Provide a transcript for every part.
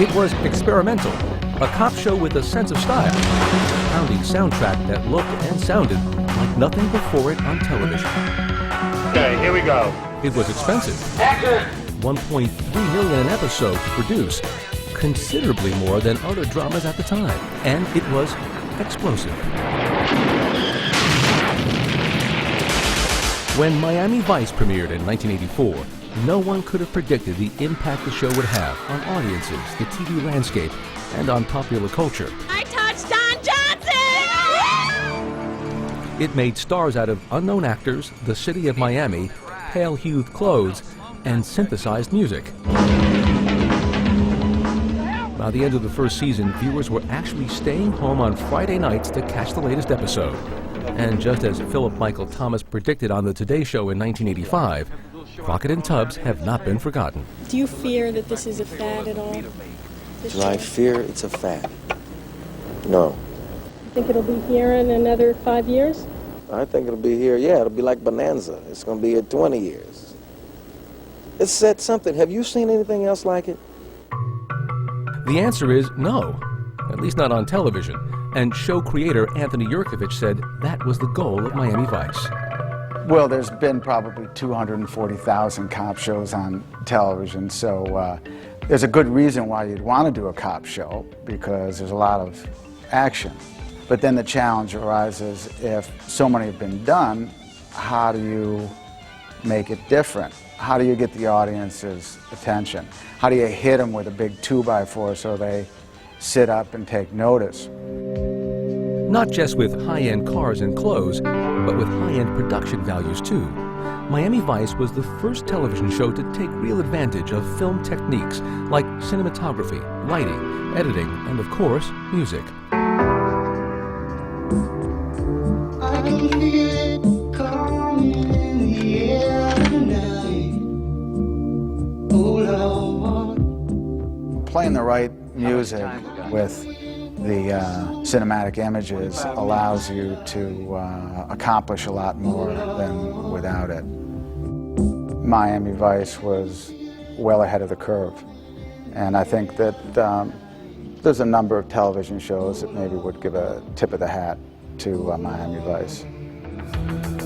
It was experimental, a cop show with a sense of style, a pounding soundtrack that looked and sounded like nothing before it on television. Okay, here we go. It was expensive. $1.3 million an episode to produce, considerably more than other dramas at the time, and it was explosive. When Miami Vice premiered in 1984, no one could have predicted the impact the show would have on audiences, the TV landscape, and on popular culture. I touched Don Johnson! It made stars out of unknown actors, the city of Miami, pale-hued clothes, and synthesized music. By the end of the first season, viewers were actually staying home on Friday nights to catch the latest episode. And just as Philip Michael Thomas predicted on the Today Show in 1985, Crockett and Tubbs have not been forgotten. Do you fear that this is a fad at all? Do I fear it's a fad? No. You think it'll be here in another 5 years? I think it'll be here, yeah, it'll be like Bonanza. It's going to be here 20 years. It's said something. Have you seen anything else like it? The answer is no, at least not on television. And show creator Anthony Yurkovich said that was the goal of Miami Vice. Well, there's been probably 240,000 cop shows on television, so there's a good reason why you'd want to do a cop show, because there's a lot of action. But then the challenge arises, if so many have been done, how do you make it different? How do you get the audience's attention? How do you hit them with a big 2x4 so they sit up and take notice? Not just with high-end cars and clothes, but with high-end production values too. Miami Vice was the first television show to take real advantage of film techniques like cinematography, lighting, editing, and of course, music. I can feel it coming in the air tonight. Oh, Lord. Playing the right music with the cinematic images allows you to accomplish a lot more than without it. Miami Vice was well ahead of the curve, and I think that there's a number of television shows that maybe would give a tip of the hat to Miami Vice.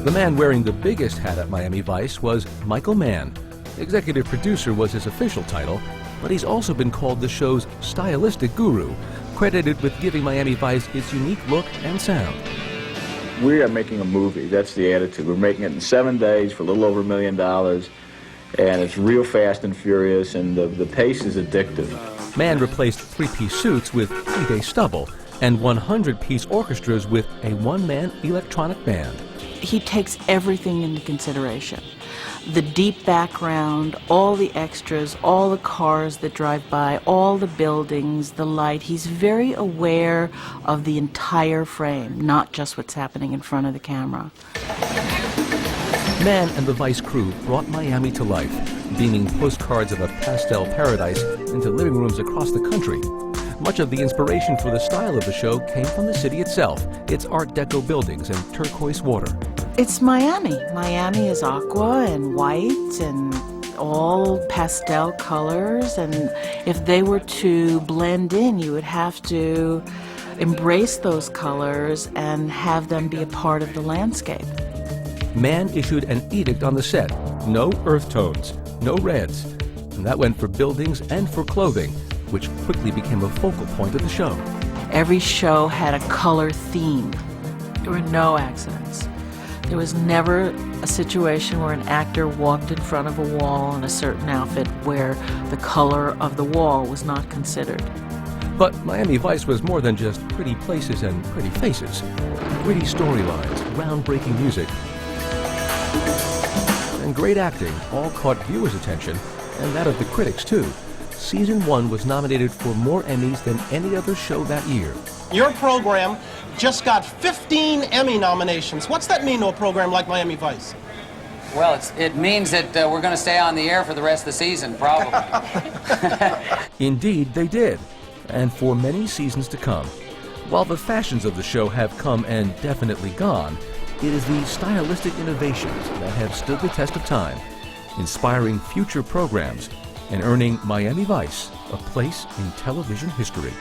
The man wearing the biggest hat at Miami Vice was Michael Mann. Executive producer was his official title, but he's also been called the show's stylistic guru, credited with giving Miami Vice its unique look and sound. We are making a movie. That's the attitude. We're making it in 7 days for a little over $1 million, and it's real fast and furious, and the pace is addictive. Mann replaced 3-piece suits with 3-day stubble and 100-piece orchestras with a one-man electronic band. He takes everything into consideration. The deep background, all the extras, all the cars that drive by, all the buildings, the light. He's very aware of the entire frame, not just what's happening in front of the camera. Mann and the Vice crew brought Miami to life, beaming postcards of a pastel paradise into living rooms across the country. Much of the inspiration for the style of the show came from the city itself, its Art Deco buildings and turquoise water. It's Miami. Miami is aqua and white and all pastel colors, and if they were to blend in, you would have to embrace those colors and have them be a part of the landscape. Mann issued an edict on the set: no earth tones, no reds. And that went for buildings and for clothing, which quickly became a focal point of the show. Every show had a color theme. There were no accidents. There was never a situation where an actor walked in front of a wall in a certain outfit where the color of the wall was not considered. But Miami Vice was more than just pretty places and pretty faces. Witty storylines, groundbreaking music, and great acting all caught viewers' attention, and that of the critics too. Season 1 was nominated for more Emmys than any other show that year. Your program just got 15 Emmy nominations. What's that mean to a program like Miami Vice? Well, it means that we're going to stay on the air for the rest of the season, probably. Indeed, they did, and for many seasons to come. While the fashions of the show have come and definitely gone, it is the stylistic innovations that have stood the test of time, inspiring future programs and earning Miami Vice a place in television history.